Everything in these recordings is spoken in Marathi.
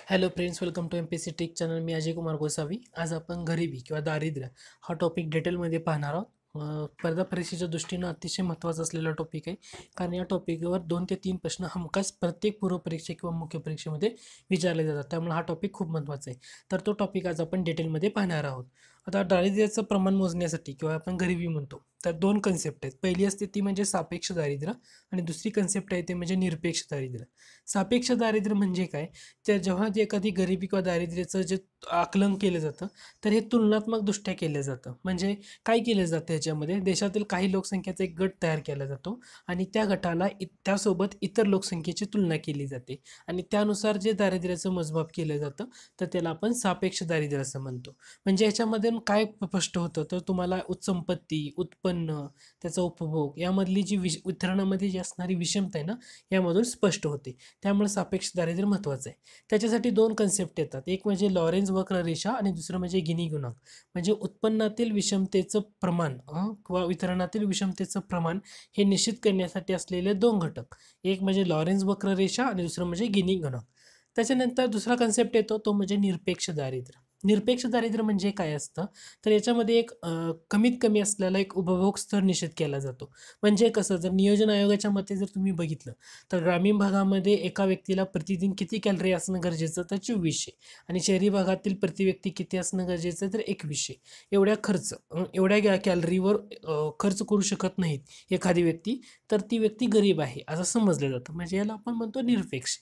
Hello friends, welcome to MPSC tech channel. मी अजय कुमार गोसावी. आज आपण गरिबी किंवा दारिद्र्य हा टॉपिक डिटेलमध्ये पाहणार आहोत. स्पर्धा परीक्षेच्या दृष्टीनं अतिशय महत्त्वाचा असलेला टॉपिक आहे, कारण या टॉपिकवर 2 ते 3 प्रश्न हमखास प्रत्येक पूर्व परीक्षे किंवा मुख्य परीक्षेमध्ये विचारले जातात. त्यामुळे हा टॉपिक खूप महत्त्वाचा आहे. तर तो टॉपिक आज आपण डिटेलमध्ये पाहणार आहोत. आता दारिद्र्याचं प्रमाण मोजण्यासाठी किंवा आपण गरिबी म्हणतो, तर 2 कन्सेप्ट आहेत. पहिली असते ती म्हणजे सापेक्ष दारिद्र्य आणि दुसरी कन्सेप्ट आहे ते म्हणजे निरपेक्ष दारिद्र्य. सापेक्ष दारिद्र्य म्हणजे काय? तर जेव्हा जे एखादी गरिबी किंवा दारिद्र्याचं जे आकलन केलं जातं, तर हे तुलनात्मकदृष्ट्या केलं जातं. म्हणजे काय केलं जातं याच्यामध्ये, देशातील काही लोकसंख्येचा एक गट तयार केला जातो आणि त्या गटाला त्यासोबत इतर लोकसंख्येची तुलना केली जाते आणि त्यानुसार जे दारिद्र्याचं मोजमाप केलं जातं, तर त्याला आपण सापेक्ष दारिद्र्य असं म्हणतो. म्हणजे याच्यामध्ये काय स्पष्ट होतं, तर तुम्हाला संपत्ती, उत्पन्न, त्याचा उपभोग यामधली जी वितरणामध्ये जी असणारी विषमता आहे ना, यामधून स्पष्ट होते. त्यामुळे सापेक्ष दारिद्र्य महत्त्वाचं आहे. त्याच्यासाठी 2 कन्सेप्ट येतात. एक म्हणजे लॉरेन्झ वक्ररेषा आणि दुसरं म्हणजे गिनी गुणांक. म्हणजे उत्पन्नातील विषमतेचं प्रमाण किंवा वितरणातील विषमतेचं प्रमाण हे निश्चित करण्यासाठी असलेले 2 घटक. एक म्हणजे लॉरेन्झ वक्ररेषा आणि दुसरं म्हणजे गिनी गुणांक. त्याच्यानंतर दुसरा कन्सेप्ट येतो तो म्हणजे निरपेक्ष दारिद्र्य. निरपेक्ष दारिद्र्य म्हणजे काय असतं, तर याच्यामध्ये एक कमीत कमी असलेला एक उपभोग स्तर निश्चित केला जातो. म्हणजे कसं, जर नियोजन आयोगाच्या मते जर तुम्ही बघितलं, तर ग्रामीण भागामध्ये एका व्यक्तीला प्रतिदिन किती कॅलरी असणं गरजेचं, तर 2400. आणि शहरी भागातील प्रति व्यक्ती किती असणं गरजेचं, तर 2100. एवढ्या कॅलरीवर खर्च करू शकत नाहीत एखादी व्यक्ती, तर ती व्यक्ती गरीब आहे असं समजलं जातं. म्हणजे याला आपण म्हणतो निरपेक्ष.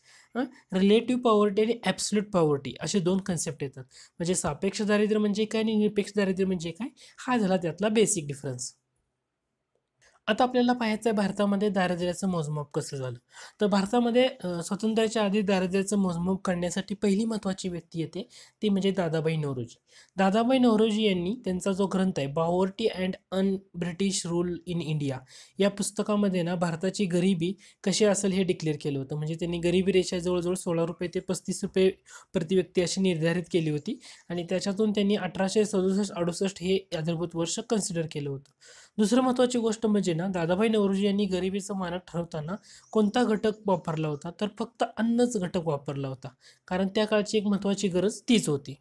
रिलेटिव्ह पॉवर्टी आणि ॲब्सोल्यूट पॉवर्टी असे 2 कन्सेप्ट येतात. म्हणजे सापेक्ष दारिद्र्य म्हणजे काय आणि निरपेक्ष दारिद्र्य म्हणजे काय, हा झाला त्यातला बेसिक डिफरन्स. आता आपल्याला पाहायचं आहे भारतामध्ये दारिद्र्याचं मोजमाप कसं झालं. तर भारतामध्ये स्वातंत्र्याच्या आधी दारिद्र्याचं मोजमाप करण्यासाठी पहिली महत्त्वाची व्यक्ती येते, ती म्हणजे दादाबाई नौरोजी. दादाबाई नौरोजी यांनी त्यांचा जो ग्रंथ आहे poverty and un British rule in India, या पुस्तकामध्ये ना भारताची गरिबी कशी असेल हे डिक्लेअर केलं होतं. म्हणजे त्यांनी गरिबी रेषा जवळजवळ ₹16 ते ₹35 प्रति व्यक्ती अशी निर्धारित केली होती आणि त्याच्यातून त्यांनी 1867-68 हे आधारभूत वर्ष कन्सिडर केलं होतं. दुसरं महत्त्वाची गोष्ट म्हणजे ना, दादाभाई नौरोजी यांनी गरिबीचं मानक ठरवताना कोणता घटक वापरला होता, तर फक्त अन्नच घटक वापरला होता. कारण त्या काळची एक महत्त्वाची गरज तीच होती.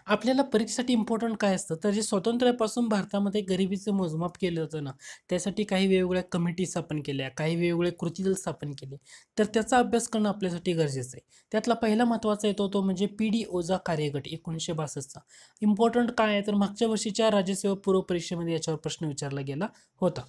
आपल्याला परीक्षेसाठी इम्पॉर्टंट काय असतं, तर जे स्वातंत्र्यापासून भारतामध्ये गरिबीचं मोजमाप केलं जातं ना, त्यासाठी काही वेगवेगळ्या कमिटी स्थापन केल्या, काही वेगवेगळे कृती दल स्थापन केले. तर त्याचा अभ्यास करणं आपल्यासाठी गरजेचं आहे. त्यातला पहिला महत्त्वाचा येतो तो म्हणजे पी.डी. ओझा कार्यगट 1962चा. इम्पॉर्टंट काय आहे, तर मागच्या वर्षीच्या राज्यसेवा पूर्व परीक्षेमध्ये याच्यावर प्रश्न विचारला गेला होता.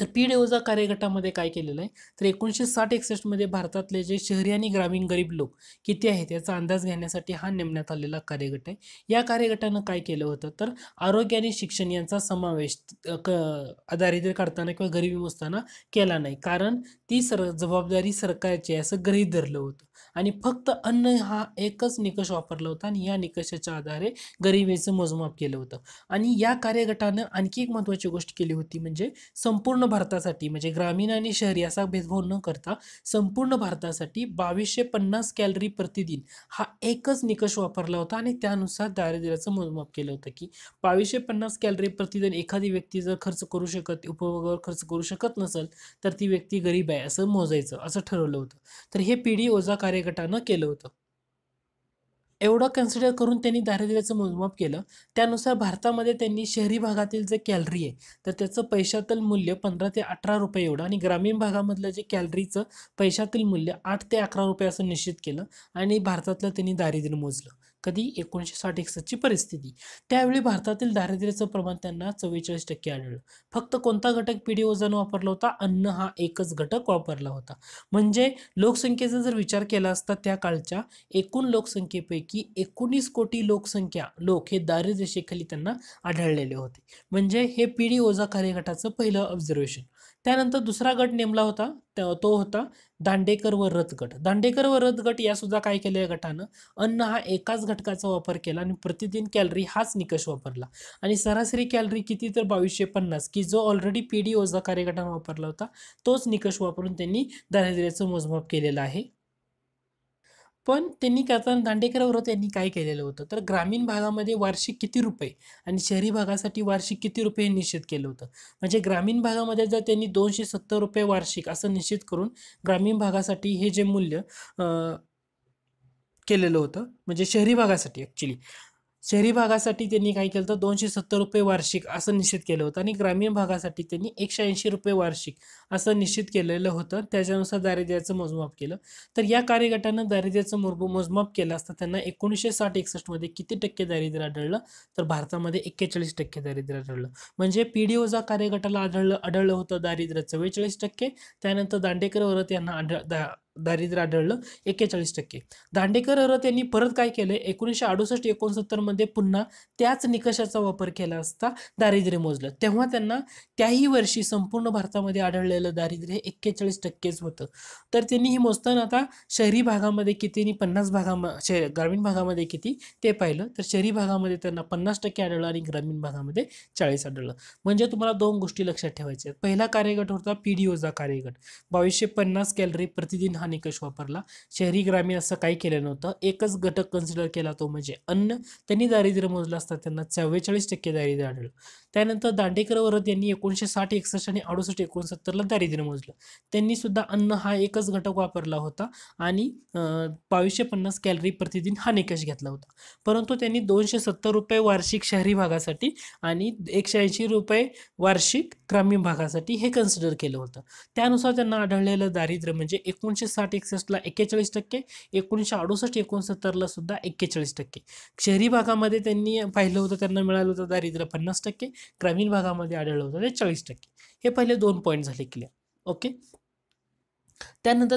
तर पी.डी. ओझा कार्यगटामध्ये काय केलेलं आहे, तर 1960-61 मध्ये भारतातले जे शहरी आणि ग्रामीण गरीब लोक किती आहेत याचा अंदाज घेण्यासाठी हा नेमण्यात आलेला कार्यगट आहे. या कार्यगटानं काय केलं होतं, तर आरोग्य आणि शिक्षण यांचा समावेश दारिद्र्य काढताना किंवा गरिबी मोजताना केला नाही. कारण ती जबाबदारी सरकारची आहे असं गृहीत धरलं होतं आणि फक्त अन्न हा एकच निकष वापरला होता आणि या निकषाच्या आधारे गरिबीचं मोजमाप केलं होतं. आणि या कार्यगटानं आणखी एक महत्त्वाची गोष्ट केली होती, म्हणजे संपूर्ण भारतासाठी, म्हणजे ग्रामीण आणि शहरी असा भेदभाव न करता संपूर्ण भारतासाठी 2250 कॅलरी प्रतिदिन हा एकच निकष वापरला होता आणि त्यानुसार दारिद्र्याचं मोजमाप केलं होतं, की 2250 कॅलरी प्रतिदिन एखादी व्यक्ती जर खर्च करू शकत, उपभोगावर खर्च करू शकत नसेल, तर ती व्यक्ती गरीब आहे असं मोजायचं, असं ठरवलं होतं. तर हे पी.डी. ओझा कार्यगटानं केलं होतं. एवढं कन्सिडर करून त्यांनी दारिद्र्याचं मोजमाप केलं. त्यानुसार भारतामध्ये त्यांनी शहरी भागातील जे कॅलरी आहे, तर त्याचं पैशातील मूल्य ₹15 ते ₹18 एवढं आणि ग्रामीण भागामधलं जे कॅलरीचं पैशातील मूल्य ₹8 ते ₹11 असं निश्चित केलं आणि भारतातलं त्यांनी दारिद्र्य मोजलं. कधी 1960-61 ची परिस्थिती. त्यावेळी भारतातील दारिद्र्याचं प्रमाण त्यांना 44% आढळलं. फक्त कोणता घटक पी.डी. ओझानं वापरला होता? अन्न हा एकच घटक वापरला होता. म्हणजे लोकसंख्येचा जर विचार केला असता त्या काळच्या एकूण लोकसंख्येपैकी 19 कोटी लोक हे दारिद्र्य रेषेखाली त्यांना आढळलेले होते. म्हणजे हे पी.डी. ओझा कार्यगटाचं पहिलं ऑब्झर्वेशन. त्यानंतर दुसरा गट नेमला होता, तो होता दांडेकर व रथ गट. दांडेकर व रथ गट यासुद्धा काय केलं या गटानं? अन्न हा एकाच घटकाचा वापर केला आणि प्रतिदिन कॅलरी हाच निकष वापरला आणि सरासरी कॅलरी किती, तर 2250, की जो ऑलरेडी पी.डी. ओझा कार्यगटानं वापरला होता, तोच निकष वापरून त्यांनी दारिद्र्याचं मोजमाप केलेलं आहे. पण त्यांनी करताना दांडेकर व यांनी काय केलेलं होतं, तर ग्रामीण भागामध्ये वार्षिक किती रुपये आणि शहरी भागासाठी वार्षिक किती रुपये हे निश्चित केलं होतं. म्हणजे ग्रामीण भागामध्ये जर त्यांनी ₹270 वार्षिक असं निश्चित करून ग्रामीण भागासाठी हे जे मूल्य केलेलं होतं, म्हणजे शहरी भागासाठी ॲक्च्युली. शहरी भागासाठी त्यांनी काय केलं तर ₹270 वार्षिक असं निश्चित केलं होतं आणि ग्रामीण भागासाठी त्यांनी ₹180 वार्षिक असं निश्चित केलेलं होतं. त्याच्यानुसार दारिद्र्याचं मोजमाप केलं. तर या कार्यगटानं दारिद्र्याचं मोजमाप केलं असता त्यांना 1960-61 मध्ये किती टक्के दारिद्र्य आढळलं? तर भारतामध्ये 41% दारिद्र्य आढळलं. म्हणजे पीडीओजा कार्यगटाला आढळलं होतं दारिद्र्य 44%. त्यानंतर दांडेकर वरत यांना दारिद्र्य आढळलं 41%. दांडेकर वरत यांनी परत काय केलं, 1968-69 मध्ये पुन्हा त्याच निकषाचा वापर केला असता दारिद्र्य मोजलं. तेव्हा त्यांना त्याही वर्षी संपूर्ण भारतामध्ये आढळलेलं दारिद्र्य हे 41%च होतं. तर त्यांनी हे मोजताना आता शहरी भागामध्ये किती आणि 50 ग्रामीण भागामध्ये किती ते पाहिलं. तर शहरी भागामध्ये त्यांना 50% आढळलं आणि ग्रामीण भागामध्ये 40 आढळलं. म्हणजे तुम्हाला दोन गोष्टी लक्षात ठेवायच्या आहेत. पहिला कार्यगट होता पीडीओचा कार्यगट. 2250 कॅलरी प्रतिदिन हा निकष वापरला. शहरी ग्रामीण असं काही केलं नव्हतं. एकच घटक कन्सिडर केला, तो म्हणजे अन्न. त्यांनी दारिद्र्य मोजलं असता त्यांना 44% दारिद्र्य आढळलं. त्यानंतर दांडेकर वरद यांनी 1960, 61 आणि 68, 69ला दारिद्र्य मोजलं. त्यांनी सुद्धा अन्न हा एकच घटक वापरला होता आणि 2250 कॅलरी प्रतिदिन हा निकष घेतला होता. परंतु त्यांनी ₹270 वार्षिक शहरी भागासाठी आणि ₹180 वार्षिक ग्रामीण भागासाठी हे कन्सिडर केलं होतं. त्यानुसार त्यांना आढळलेलं दारिद्र्य म्हणजे 1960-61ला 41%, 1968-69ला सुद्धा 41%. शहरी भागामध्ये त्यांनी पाहिलं होतं त्यांना मिळालं होतं दारिद्र्य 50%, ग्रामीण भागामध्ये आढळलं होतं ते 40%. हे पहिले 2 पॉईंट झाले क्लिअर. ओके. त्यानंतर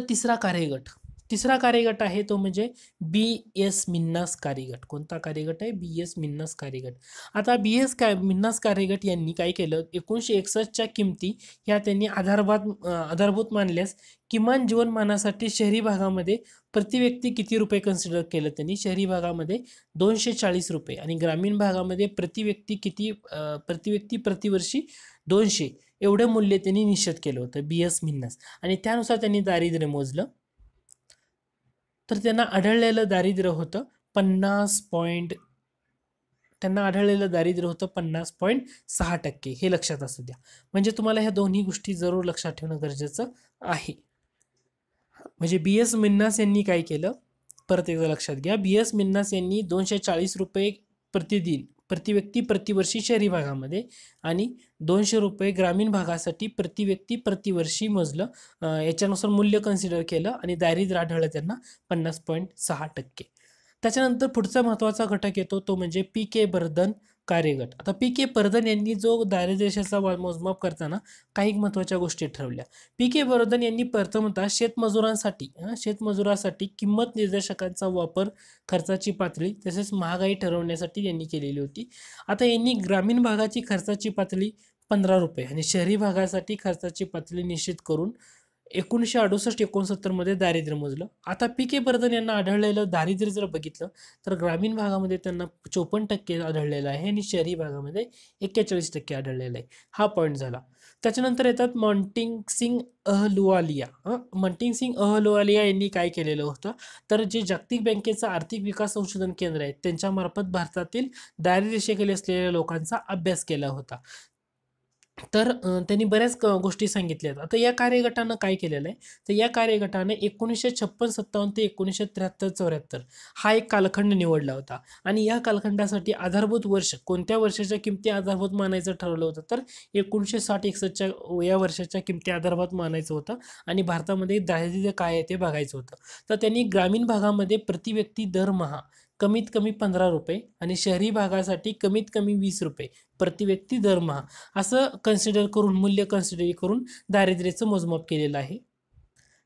तिसरा कार्यगट आहे तो म्हणजे बी.एस. मिन्हास कार्यगट. कोणता कार्यगट आहे? बी.एस. मिन्हास कार्यगट. आता मिन्हास कार्यगट यांनी काय केलं, 1961च्या किमती ह्या त्यांनी आधारभूत मानल्यास किमान जीवनमानासाठी शहरी भागामध्ये प्रति व्यक्ती किती रुपये कन्सिडर केलं त्यांनी? शहरी भागामध्ये ₹240 आणि ग्रामीण भागामध्ये प्रति व्यक्ती प्रतिवर्षी 200 एवढं मूल्य त्यांनी निश्चित केलं होतं बी.एस. मिन्हास. आणि त्यानुसार त्यांनी दारिद्र्य मोजलं. तर त्यांना आढळलेलं दारिद्र्य होतं 50.6%. हे लक्षात असू द्या. म्हणजे तुम्हाला ह्या दोन्ही गोष्टी जरूर लक्षात ठेवणं गरजेचं आहे. म्हणजे बी.एस. मिन्हास यांनी काय केलं, परत एकदा लक्षात घ्या. बी.एस. मिन्हास यांनी ₹240 प्रतिदिन प्रति व्यक्ती प्रतिवर्षी शहरी भागामध्ये आणि ₹200 ग्रामीण भागासाठी प्रति व्यक्ती प्रतिवर्षी मोजलं. याच्यानुसार मूल्य कन्सिडर केलं आणि दारिद्र्य आढळलं त्यांना 50.6%. त्याच्यानंतर पुढचा महत्त्वाचा घटक येतो तो म्हणजे पी.के. बर्धन कार्यगट. आता पी.के. बर्धन यांनी जो दारिद्र्याचा मोजमाप करताना काही महत्त्वाच्या गोष्टी ठरवल्या. पी.के. बर्धन यांनी प्रथमतः शेतमजुरासाठी किंमत निर्देशकांचा वापर, खर्चाची पातळी तसेच महागाई ठरवण्यासाठी यांनी केलेली होती. आता यांनी ग्रामीण भागाची खर्चाची पातळी ₹15 आणि शहरी भागासाठी खर्चाची पातळी निश्चित करून 1968-69 मध्ये दारिद्र्य मोजलं. आता पी.के. बर्धन यांना आढळलेलं दारिद्र्य जर बघितलं तर ग्रामीण भागामध्ये त्यांना 54% आढळलेलं आहे आणि शहरी भागामध्ये 41% आढळलेलं आहे. हा पॉईंट झाला. त्याच्यानंतर येतात मॉन्टिंगसिंग अहलुवालिया यांनी काय केलेलं होतं, तर जे जागतिक बँकेचं आर्थिक विकास संशोधन केंद्र आहे त्यांच्यामार्फत भारतातील दारिद्र्यरेषेखाली असलेल्या लोकांचा अभ्यास केला होता. तर त्यांनी बऱ्याच गोष्टी सांगितल्या आहेत. आता या कार्यगटानं काय केलेलं आहे, तर या कार्यगटाने 1956-57 ते 1973-74 हा एक कालखंड निवडला होता आणि या कालखंडासाठी आधारभूत वर्ष कोणत्या वर्षाच्या किमती आधारभूत मानायचं ठरवलं होतं, तर 1960-61च्या या वर्षाच्या किमती आधारभूत मानायचं होतं आणि भारतामध्ये दारिद्र्य काय आहे ते बघायचं होतं. तर त्यांनी ग्रामीण भागामध्ये प्रति व्यक्ती दरमहा कमीत कमी ₹15 आणि शहरी भागासाठी कमीत कमी ₹20 प्रति व्यक्ती दरमहा असं मूल्य कन्सिडर करून दारिद्र्याचं मोजमाप केलेलं आहे.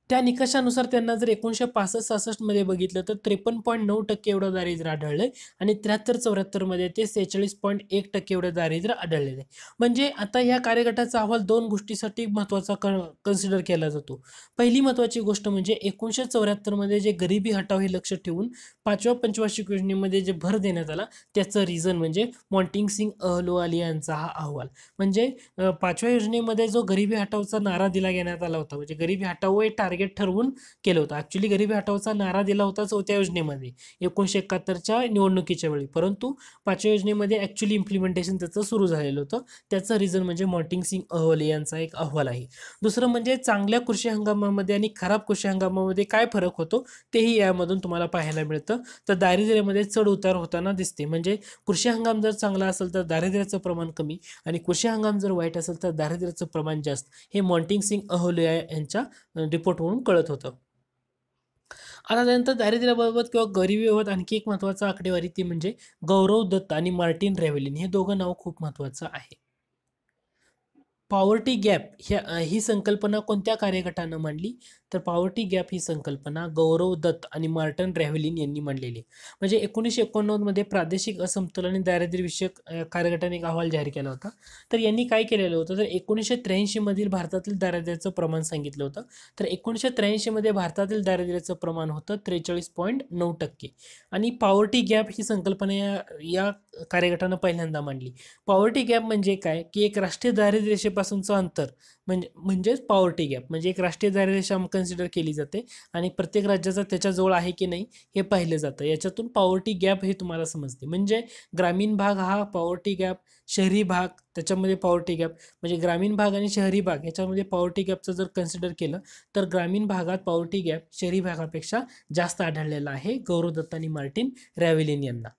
त्या निकषानुसार त्यांना जर 1965-66 मध्ये बघितलं तर 53.9% एवढं दारिद्र्य आढळलंय आणि 73-74 मध्ये ते 46.1% एवढं दारिद्र्य आढळलेलं आहे. म्हणजे आता या कार्यगटाचा अहवाल दोन गोष्टीसाठी महत्त्वाचा कन्सिडर केला जातो. पहिली महत्त्वाची गोष्ट म्हणजे 1974 मध्ये जे गरिबी हटाव हे लक्ष ठेवून 5व्या पंचवार्षिक योजनेमध्ये जे भर देण्यात आला त्याचं रिझन म्हणजे मॉन्टिंगसिंग अहलुवालिया यांचा हा अहवाल. म्हणजे 5व्या योजनेमध्ये जो गरिबी हटावचा नारा दिला घेण्यात आला होता, म्हणजे गरिबी हटाव हे टार्गेट टार्गेट ठरवून केलं होतं. ॲक्च्युली गरिबी हटावचा नारा दिला होता 4थ्या योजनेमध्ये 1971च्या निवडणुकीच्या वेळी, परंतु 5व्या योजनेमध्ये ॲक्च्युली इम्प्लिमेंटेशन त्याचं सुरू झालेलं होतं. त्याचं रिझन म्हणजे मॉन्टिंग सिंग अहवले यांचा एक अहवाल आहे. दुसरं म्हणजे चांगल्या कृषी हंगामामध्ये आणि खराब कृषी हंगामामध्ये काय फरक होतो तेही यामधून तुम्हाला पाहायला मिळतं. तर दारिद्र्यामध्ये चढ उतार होताना दिसते. म्हणजे कृषी हंगाम जर चांगला असेल तर दारिद्र्याचं प्रमाण कमी आणि कृषी हंगाम जर वाईट असेल तर दारिद्र्याचं प्रमाण जास्त, हे मॉन्टिंग सिंग अहलोया यांच्या रिपोर्टवरून कळत होतं. आता त्यानंतर दारिद्र्याबाबत किंवा गरिबीबाबत आणखी एक महत्त्वाचा आकडेवारी ती म्हणजे गौरव दत्त आणि मार्टिन रॅव्हेलिन हे दोघं नाव खूप महत्त्वाचं आहे. पॉवर्टी गॅप ही संकल्पना कोणत्या कार्यगटानं मांडली? तर पॉवर्टी गॅप ही संकल्पना गौरव दत्त आणि मार्टिन रॅव्हेलिन यांनी मांडलेली. म्हणजे 1989 मध्ये प्रादेशिक असमतोल आणि दारिद्र्यविषयक कार्यगटाने एक अहवाल जाहीर केला होता. तर यांनी काय केलेलं होतं, तर 1983 मधील भारतातील दारिद्र्याचं प्रमाण सांगितलं होतं. तर 1983 मध्ये भारतातील दारिद्र्याचं प्रमाण होतं 43.9% आणि पॉवर्टी गॅप ही संकल्पना या कार्यगटानं पहिल्यांदा मांडली. पॉवर्टी गॅप म्हणजे काय, की एक राष्ट्रीय दारिद्र्य रेषेपासूनचं अंतर म्हणजेच पॉवर्टी गॅप म्हणजे एक राष्ट्रीय दारिद्र्य रेषा कन्सिडर केली जाते आणि प्रत्येक राज्याचा त्याच्याजवळ आहे की नाही हे पाहिलं जातं. याच्यातून पॉवर्टी गॅप हे तुम्हाला समजते. म्हणजे ग्रामीण भाग हा पॉवर्टी गॅप, शहरी भाग त्याच्यामध्ये पॉवर्टी गॅप, म्हणजे ग्रामीण भाग आणि शहरी भाग याच्यामध्ये पॉवर्टी गॅपचं जर कन्सिडर केलं तर ग्रामीण भागात पॉवर्टी गॅप शहरी भागापेक्षा जास्त आढळलेला आहे गौरव दत्त आणि मार्टिन रॅव्हेलिन यांना.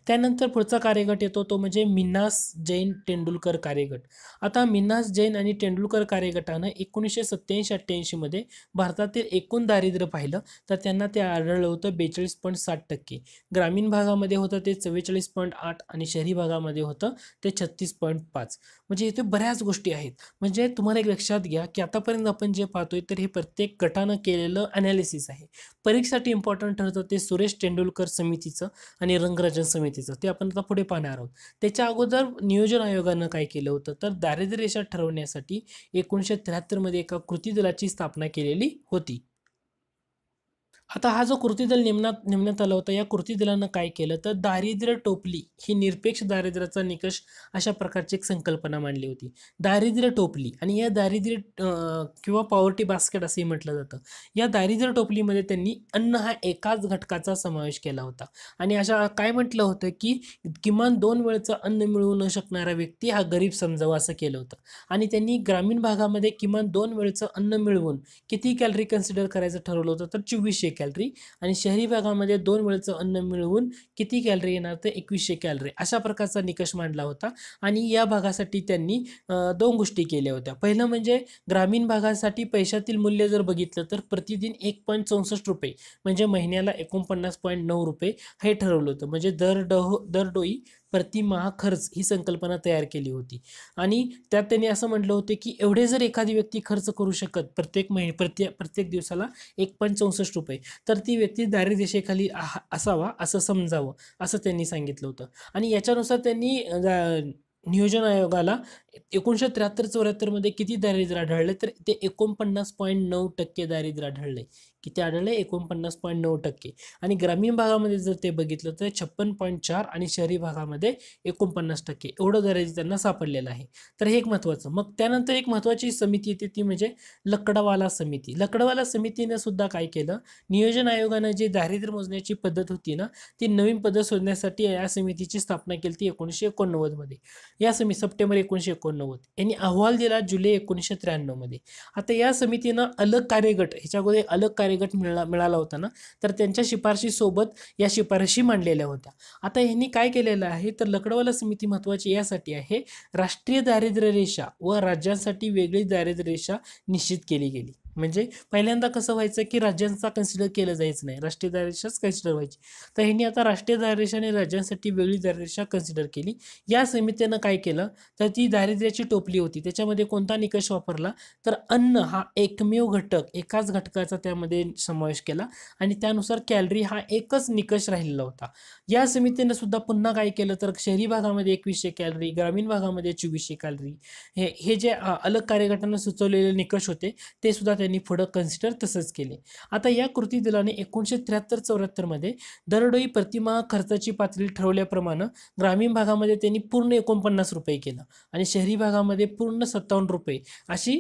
त्यानंतर पुढचा कार्यगट येतो तो म्हणजे मिन्हास जैन तेंडुलकर कार्यगट. आता मिन्हास जैन आणि तेंडुलकर कार्यगटानं 1987-88 मध्ये भारतातील एकूण दारिद्र्य पाहिलं तर त्यांना ते आढळलं होतं 42.7%. ग्रामीण भागामध्ये होतं ते 44.8 आणि शहरी भागामध्ये होतं ते 36.5. म्हणजे इथे बऱ्याच गोष्टी आहेत. म्हणजे तुम्हाला एक लक्षात घ्या की आतापर्यंत आपण जे पाहतोय तर हे प्रत्येक गटानं केलेलं अनालिसिस आहे. परीक्षेसाठी इम्पॉर्टंट ठरतं ते सुरेश तेंडुलकर समितीचं आणि रंगराजन समितीचं, ते आपण आता पुढे पाहणार आहोत. त्याच्या अगोदर नियोजन आयोगानं काय केलं होतं, तर दारिद्र्य रेषा ठरवण्यासाठी 1973 मध्ये एका कृती दलाची स्थापना केलेली होती. आता हा जो कृती दल नेमण्यात आला होता, या कृती दलानं काय केलं तर दारिद्र्य टोपली ही निरपेक्ष दारिद्र्याचा निकष अशा प्रकारची एक संकल्पना मांडली होती. दारिद्र्य टोपली आणि या दारिद्र्य किंवा पॉवर्टी बास्केट असंही म्हटलं जातं. या दारिद्र्य टोपलीमध्ये त्यांनी अन्न हा एकाच घटकाचा समावेश केला होता आणि अशा काय म्हटलं होतं की किमान 2 वेळचं अन्न मिळवू न शकणारा व्यक्ती हा गरीब समजावा असं केलं होतं. आणि त्यांनी ग्रामीण भागामध्ये किमान 2 वेळचं अन्न मिळवून किती कॅलरी कन्सिडर करायचं ठरवलं होतं, तर 2400 कॅलरी आणि शहरी भागामध्ये 2 वेळचं अन्न मिळवून किती कॅलरी येणार तर 2100 कॅलरी अशा प्रकारचा निकष मांडला होता. आणि या भागासाठी त्यांनी 2 गोष्टी केल्या होत्या. पहिलं म्हणजे ग्रामीण भागासाठी पैशातील मूल्य जर बघितलं तर प्रतिदिन 1.64 रुपये म्हणजे महिन्याला 49.9 रुपये हे ठरवलं होतं. म्हणजे दरडोई प्रतिमाह खर्च ही संकल्पना तयार केली होती. आणि त्यात त्यांनी असं म्हटलं होतं की एवढे जर एखादी व्यक्ती खर्च करू शकत प्रत्येक दिवसाला 1.64 रुपये तर ती व्यक्ती दारिद्र्य रेषेखाली असावा असं समजावं असं त्यांनी सांगितलं होतं. आणि याच्यानुसार त्यांनी नियोजन आयोगाला 1973-74 मध्ये किती दारिद्र्य आढळले तर ते 49.9% दारिद्र्य आढळले. किती आढळले 49.9%. आणि ग्रामीण भागामध्ये जर ते बघितलं तर 56.4 आणि शहरी भागामध्ये 49% एवढं दारिद्र्य त्यांना सापडलेलं आहे. तर हे एक महत्त्वाचं. मग त्यानंतर एक महत्त्वाची समिती येते ती म्हणजे लकडवाला समिती. लकडवाला समितीनं सुद्धा काय केलं, नियोजन आयोगानं जी दारिद्र्य मोजण्याची पद्धत होती ना ती नवीन पद्धत शोधण्यासाठी या समितीची स्थापना केली ती 1989 मध्ये. या सप्टेंबर 1989 यांनी अहवाल दिला जुलै 1993 मध्ये. आता या समितीनं अलग कार्यगट ह्याच्या अगोदर अलग कार्यगट मिळाला होता ना, तर त्यांच्या शिफारशीसोबत या शिफारशी मांडलेल्या होत्या. आता यांनी काय केलेलं आहे तर लकडवाला समिती महत्त्वाची यासाठी आहे, राष्ट्रीय दारिद्र्य रेषा व राज्यांसाठी वेगळी दारिद्र्य रेषा निश्चित केली गेली. म्हणजे पहिल्यांदा कसं व्हायचं की राज्यांचा कन्सिडर केलं जायचं नाही, राष्ट्रीय दारिद्र्यरेषाच कन्सिडर व्हायची. तर ह्यांनी आता राष्ट्रीय दारिद्र्यरेषा आणि राज्यांसाठी वेगळी दारिद्र्यरेषा कन्सिडर केली. या समितीनं काय केलं तर ती दारिद्र्याची टोपली होती त्याच्यामध्ये कोणता निकष वापरला तर अन्न हा एकमेव घटक, एकाच घटकाचा त्यामध्ये समावेश केला आणि त्यानुसार कॅलरी हा एकच निकष राहिलेला होता. या समितीनं सुद्धा पुन्हा काय केलं तर शहरी भागामध्ये 2100 कॅलरी, ग्रामीण भागामध्ये 2400 कॅलरी हे जे अलग कार्यगटानं सुचवलेले निकष होते ते सुद्धा त्यांनी त्यांनी पुढं कन्सिडर तसंच केले. आता या कृती दलाने 1973-74 मध्ये दरडोई प्रतिमाह खर्चाची पातळी ठरवल्याप्रमाणे ग्रामीण भागामध्ये त्यांनी पूर्ण 49 रुपये केलं आणि शहरी भागामध्ये पूर्ण 57 रुपये अशी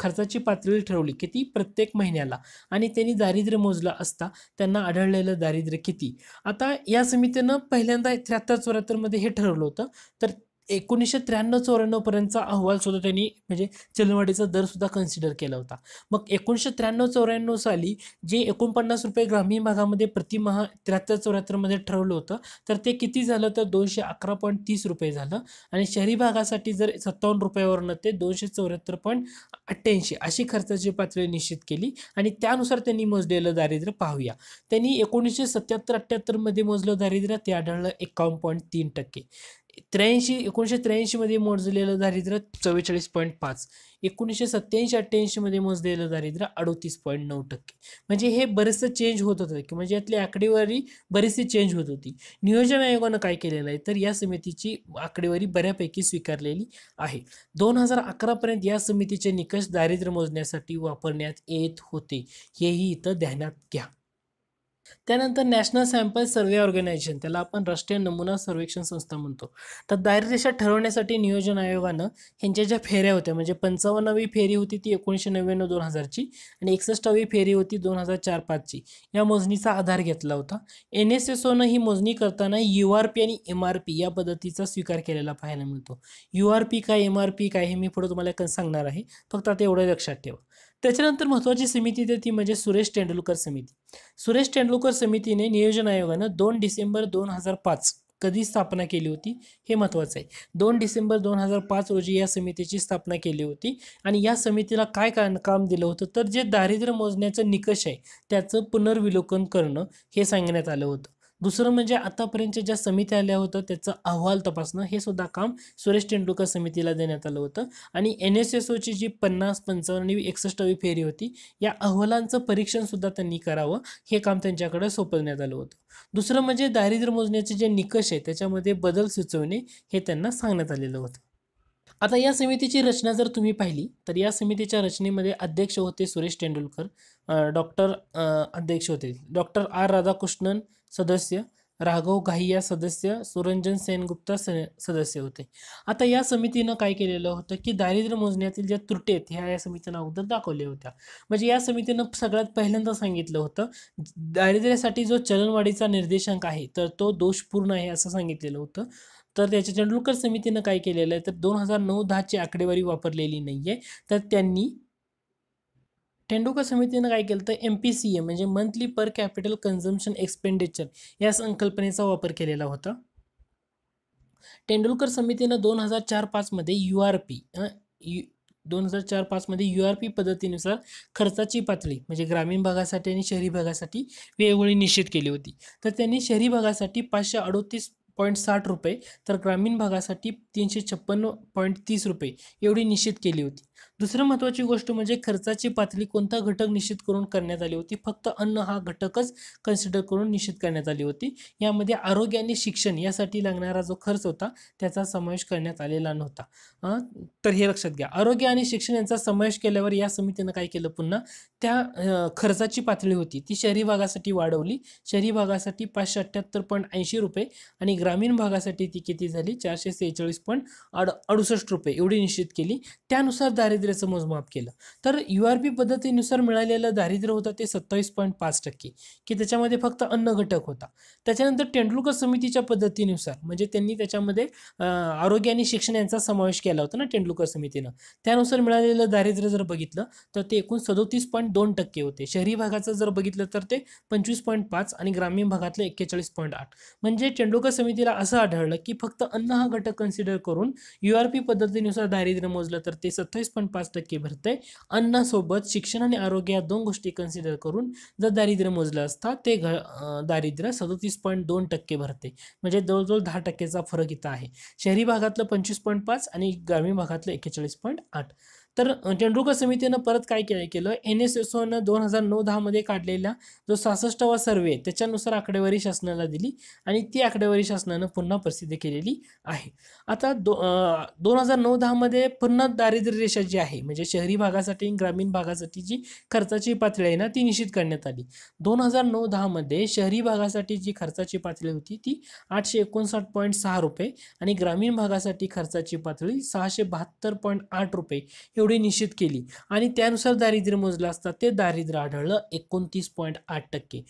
खर्चाची पातळी ठरवली. किती? प्रत्येक महिन्याला. आणि त्यांनी दारिद्र्य मोजलं असता त्यांना आढळलेलं दारिद्र्य किती? आता या समितीनं पहिल्यांदा 73-74 मध्ये हे ठरवलं होतं. तर 1993-94 पर्यंतचा अहवाल सुद्धा त्यांनी म्हणजे चलनवाढीचा दर सुद्धा कन्सिडर केला होता. मग 1993-94 साली जे 49 रुपये ग्रामीण भागामध्ये प्रतिमाह 73-74 मध्ये ठरवलं होतं, तर ते किती झालं? तर 211.30 रुपये झालं आणि शहरी भागासाठी जर 57 रुपयावरनं ते 274.88 अशी खर्चाची पातळी निश्चित केली आणि त्यानुसार त्यांनी मोजलेलं दारिद्र्य पाहूया. त्यांनी 1977-78 मध्ये मोजलं दारिद्र्य, ते आढळलं 51.3%. 1983 मध्ये मोजलेलं दारिद्र्य 44.5, 1987-88 मध्ये मोजलेलं दारिद्र्य 38.9%. म्हणजे हे बरेचसं चेंज होत होतं की म्हणजे यातली आकडेवारी बरीचशी चेंज होत होती. नियोजन आयोगानं काय केलेलं आहे तर या समितीची आकडेवारी बऱ्यापैकी स्वीकारलेली आहे. 2011 पर्यंत या समितीचे निकष दारिद्र्य मोजण्यासाठी वापरण्यात येत होते, हेही इथं ध्यानात घ्या. त्यानंतर नॅशनल सॅम्पल सर्वे ऑर्गनायझेशन, त्याला आपण राष्ट्रीय नमुना सर्वेक्षण संस्था म्हणतो. तर दारिद्र्य रेषा ठरवण्यासाठी नियोजन आयोगानं ह्यांच्या ज्या फेऱ्या होत्या म्हणजे 55वी फेरी होती ती 1999-2000ची आणि 61वी फेरी होती 2004-05ची, या मोजणीचा आधार घेतला होता. NSSOनं ही मोजणी करताना URP आणि MRP या पद्धतीचा स्वीकार केलेला पाहायला मिळतो. URP काय MRP काय हे मी पुढे तुम्हाला सांगणार आहे, फक्त आता एवढं लक्षात ठेवा. त्याच्यानंतर महत्त्वाची समिती आहे ती म्हणजे सुरेश तेंडुलकर समिती. सुरेश तेंडुलकर समितीने नियोजन आयोगानं 2 डिसेंबर 2005 कधी स्थापना केली होती हे महत्त्वाचं आहे. 2 डिसेंबर 2005 रोजी या समितीची स्थापना केली होती आणि या समितीला काय काम दिलं होतं तर जे दारिद्र्य मोजण्याचं निकष आहे त्याचं पुनर्विलोकन करणं हे सांगण्यात आलं होतं. दुसरं म्हणजे आतापर्यंत ज्या समित्या आल्या होत्या त्याचा अहवाल तपासणं हे सुद्धा काम सुरेश तेंडुलकर समितीला देण्यात आलं होतं. आणि NSSOची जी 50, 55 आणि 61वी फेरी होती या अहवालांचं परीक्षण सुद्धा त्यांनी करावं हे काम त्यांच्याकडे सोपवण्यात आलं होतं. दुसरं म्हणजे दारिद्र्य मोजण्याचे जे निकष आहे त्याच्यामध्ये बदल सुचवणे हे त्यांना सांगण्यात आलेलं होतं. आता या समितीची रचना जर तुम्ही पाहिली तर या समितीच्या रचनेमध्ये अध्यक्ष होते सुरेश तेंडुलकर, अध्यक्ष होते डॉक्टर R राधाकृष्णन सदस्य, राघव घाईया सदस्य, सुरंजन सेनगुप्ता सदस्य होते. आता या समितीनं काय केलेलं होतं की दारिद्र्य मोजण्यातील ज्या त्रुटी आहेत ह्या या समितीनं अगोदर दाखवल्या होत्या. म्हणजे या समितीनं सगळ्यात पहिल्यांदा सांगितलं होतं दारिद्र्यासाठी जो चलनवाढीचा निर्देशांक आहे तर तो दोषपूर्ण आहे असं सांगितलेलं होतं. तर त्याच्या तेंडुलकर समितीनं काय केलेलं आहे तर 2009-10ची आकडेवारी वापरलेली नाहीये. तर त्यांनी तेंडुलकर समितीनं काय केलं तर MPCA म्हणजे monthly per capital consumption expenditure या संकल्पनेचा वापर केलेला होता. तेंडुलकर समितीनं 2004-05 मध्ये URP 2004-05 मध्ये URP पद्धतीनुसार खर्चाची पातळी म्हणजे ग्रामीण भागासाठी आणि शहरी भागासाठी वेगवेगळी निश्चित केली होती. तर त्यांनी शहरी भागासाठी 538.60 रुपये तर ग्रामीण भागासाठी 356.30 रुपये एवढी निश्चित केली होती. दुसरं महत्त्वाची गोष्ट म्हणजे खर्चाची पातळी कोणता घटक निश्चित करून करण्यात आली होती, फक्त अन्न हा घटकच कन्सिडर करून निश्चित करण्यात आली होती. यामध्ये आरोग्य आणि शिक्षण यासाठी लागणारा जो खर्च होता त्याचा समावेश करण्यात आलेला नव्हता. तर हे लक्षात घ्या. आरोग्य आणि शिक्षण यांचा समावेश केल्यावर या समितीनं काय केलं पुन्हा त्या खर्चाची पातळी होती ती शहरी भागासाठी वाढवली. शहरी भागासाठी 578.80 रुपये आणि ग्रामीण भागासाठी ती किती झाली 446.68 रुपये एवढी निश्चित केली. त्यानुसार दारिद्र्याचं मोजमाप केलं तर URP पद्धतीनुसार मिळालेलं दारिद्र्य होतं ते 27.5% की त्याच्यामध्ये फक्त अन्न घटक होता. त्याच्यानंतर तेंडुलकर समितीच्या पद्धतीनुसार म्हणजे त्यांनी त्याच्यामध्ये आरोग्य आणि शिक्षण यांचा समावेश केला होता ना तेंडुलकर समितीनं, त्यानुसार मिळालेलं दारिद्र्य जर बघितलं तर ते एकूण 37.2% होते. शहरी भागाचं जर बघितलं तर ते 25.5 आणि ग्रामीण भागातलं 41.8. म्हणजे तेंडुलकर समितीला असं आढळलं की फक्त अन्न हा घटक कन्सिडर करून URP पद्धतीनुसार दारिद्र्य मोजलं तर ते 27.5% भरतंय. अन्नासोबत शिक्षण आणि आरोग्य या दोन गोष्टी कन्सिडर करून जर दारिद्र्य मोजलं असता ते दारिद्र्य 37.2% भरते. म्हणजे जवळजवळ 10%चा फरक इथं आहे. शहरी भागातलं 25.5 आणि ग्रामीण भागातलं 41.8. तर तेंडुलकर समितीनं परत काय केलं NSSOनं 2009-10 मध्ये काढलेला जो 66वा सर्वे त्याच्यानुसार आकडेवारी शासनाला दिली आणि ती आकडेवारी शासनानं पुन्हा प्रसिद्ध केलेली आहे. आता 2009-10 मध्ये पुन्हा दारिद्र्य रेषा जी आहे म्हणजे शहरी भागासाठी आणि ग्रामीण भागासाठी जी खर्चाची पातळी आहे ना ती निश्चित करण्यात आली. 2009-10 मध्ये शहरी भागासाठी जी खर्चाची पातळी होती ती 859.6 रुपये आणि ग्रामीण भागासाठी खर्चाची पातळी 672.8 रुपये एवढी निश्चित केली आणि त्यानुसार दारिद्र्य मोजलं असता ते दारिद्र्य आढळलं 29.8%.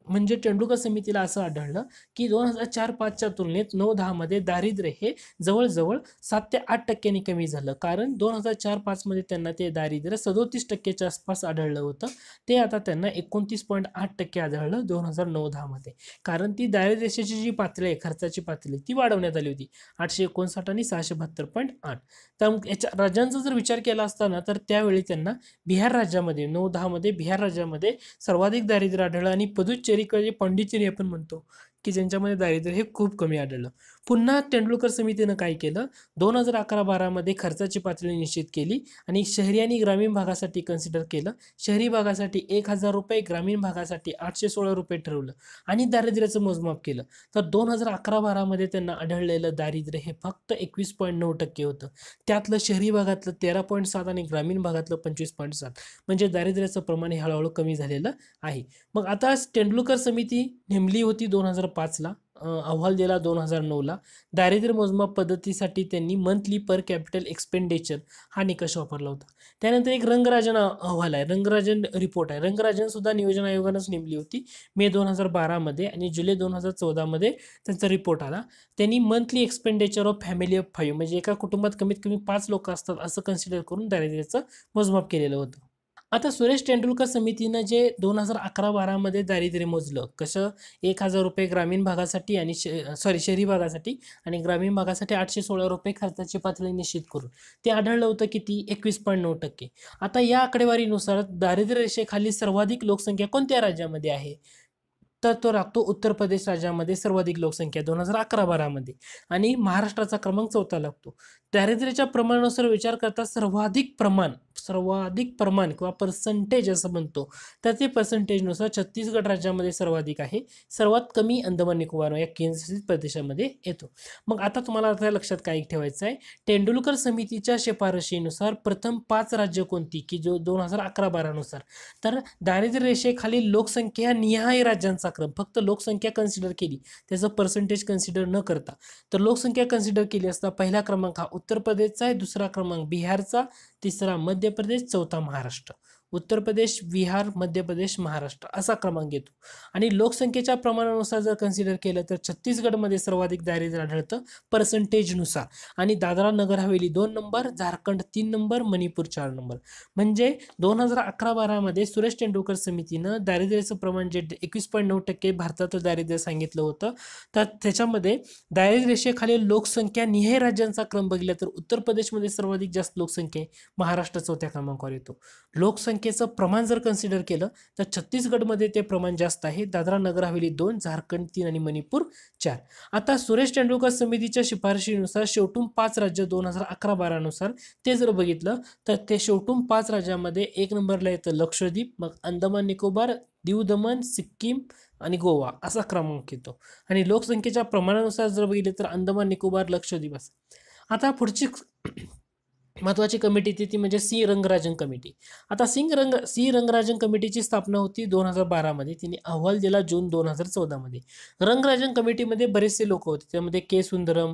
म्हणजे तेंडुलकर समितीला असं आढळलं की 2004-5च्या तुलनेत 9-10 मध्ये दारिद्र्य हे जवळजवळ 7 ते 8% कमी झालं. कारण 2004-5 मध्ये त्यांना ते दारिद्र्य 37% आसपास आढळलं होतं, ते आता त्यांना 29.8% आढळलं 2009-10 मध्ये. कारण ती दारिद्र्य रेषेची जी पातळी आहे खर्चाची पातळी ती वाढवण्यात आली होती 859 आणि 672.8. तर याच्या राज्यांचा जर विचार केला असताना तर त्यावेळी त्यांना बिहार राज्यामध्ये 9-10 मध्ये बिहार राज्यामध्ये सर्वाधिक दारिद्र्य आढळलं आणि पुदुच्चेरी किंवा पांडिचेरी आपण म्हणतो की ज्यांच्यामध्ये दारिद्र्य हे खूप कमी आढळलं. पुन्हा तेंडुलकर समितीनं काय केलं 2011-12 मध्ये खर्चाची पातळी निश्चित केली आणि शहरी आणि ग्रामीण भागासाठी कन्सिडर केलं. शहरी भागासाठी 1000 रुपये, ग्रामीण भागासाठी 816 रुपये ठरवलं आणि दारिद्र्याचं मोजमाप केलं. तर 2011-12 मध्ये त्यांना आढळलेलं दारिद्र्य हे फक्त 21.9% होतं. त्यातलं शहरी भागातलं 13.7 आणि ग्रामीण भागातलं 25.7. म्हणजे दारिद्र्याचं प्रमाण हे हळूहळू कमी झालेलं आहे. मग आता तेंडुलकर समिती नेमली होती 2005ला, अहवाल दिला 2009ला. दारिद्र्य मोजमाप पद्धतीसाठी त्यांनी मंथली पर कॅपिटल एक्सपेंडिचर हा निकष वापरला होता. त्यानंतर एक रंगराजन अहवाल आहे, रंगराजन रिपोर्ट आहे. रंगराजन सुद्धा नियोजन आयोगानंच नेमली होती मे 2012 मध्ये आणि जुलै 2014 मध्ये त्यांचा रिपोर्ट आला. त्यांनी monthly expenditure of family of 5 म्हणजे एका कुटुंबात कमीत कमी 5 लोक असतात असं कन्सिडर करून दारिद्र्याचं मोजमाप केलेलं होतं. आता सुरेश तेंडुलकर समितीनं जे 2011-12 मध्ये दारिद्र्य मोजलं कसं 1000 रुपये ग्रामीण भागासाठी आणि शहरी भागासाठी आणि ग्रामीण भागासाठी 816 रुपये खर्चाची पातळी निश्चित करून ते आढळलं होतं किती 21.9%. आता या आकडेवारीनुसार दारिद्र्य रेषेखाली सर्वाधिक लोकसंख्या कोणत्या राज्यामध्ये आहे तर तो लागतो उत्तर प्रदेश राज्यामध्ये सर्वाधिक लोकसंख्या 2011-12 मध्ये आणि महाराष्ट्राचा क्रमांक 4था लागतो. दारिद्र्याच्या प्रमाणानुसार विचार करता सर्वाधिक प्रमाण किंवा पर्सेंटेज असं म्हणतो तर ते पर्सेंटेजनुसार छत्तीसगड राज्यामध्ये सर्वाधिक आहे, सर्वात कमी अंदमान निकोबार या केंद्रशासित प्रदेशामध्ये येतो. मग आता तुम्हाला आता लक्षात काय ठेवायचं आहे तेंडुलकर समितीच्या शिफारशीनुसार प्रथम 5 राज्य कोणती की जो 2011-12 नुसार तर दारिद्र्य रेषेखाली लोकसंख्या निहाय राज्यांचा क्रम फक्त लोकसंख्या कन्सिडर केली त्याचं पर्सेंटेज कन्सिडर न करता तर लोकसंख्या कन्सिडर केली असता पहिला क्रमांक हा उत्तर प्रदेशचा आहे, दुसरा क्रमांक बिहारचा, तिसरा मध्य प्रदेश, चौथा महाराष्ट्र. उत्तर प्रदेश, बिहार, मध्य प्रदेश, महाराष्ट्र असा क्रमांक येतो. आणि लोकसंख्येच्या प्रमाणानुसार जर कन्सिडर केलं तर छत्तीसगडमध्ये सर्वाधिक दारिद्र्य आढळतं पर्सेंटेजनुसार आणि Dadra Nagar Haveli 2 number, Jharkhand 3 number, Manipur 4 number. म्हणजे 2011-12 मध्ये सुरेश तेंडुलकर समितीनं दारिद्र्याचं प्रमाण जे 21.9% भारताचं दारिद्र्य सांगितलं होतं तर त्याच्यामध्ये दारिद्र्य रेषेखाली लोकसंख्या निहाय राज्यांचा क्रम बघितला तर उत्तर प्रदेशमध्ये सर्वाधिक जास्त लोकसंख्या आहे, महाराष्ट्र 4थ्या क्रमांकावर येतो. लोकसंख्येचं प्रमाण जर कन्सिडर केलं तर छत्तीसगडमध्ये ते प्रमाण जास्त आहे, दादरा नगर हवेली 2, झारखंड 3 आणि मणिपूर 4. आता सुरेश तेंडुलकर समितीच्या शिफारशीनुसार शेवटून 5 राज्य 2011-12 नुसार ते जर बघितलं तर ते शेवटून 5 राज्यामध्ये 1 नंबरला येतं लक्षद्वीप, मग अंदमान निकोबार, दीव दमण, सिक्कीम आणि गोवा असा क्रमांक येतो. आणि लोकसंख्येच्या प्रमाणानुसार जर बघितले तर अंदमान निकोबार, लक्षद्वीप असं. आता पुढची महत्त्वाची कमिटी ती म्हणजे सी रंगराजन कमिटी. आता सी रंगराजन कमिटीची स्थापना होती 2012 मध्ये, तिने अहवाल दिला जून 2014 मध्ये. रंगराजन कमिटीमध्ये बरेचसे लोक होते, त्यामध्ये के सुंदरम,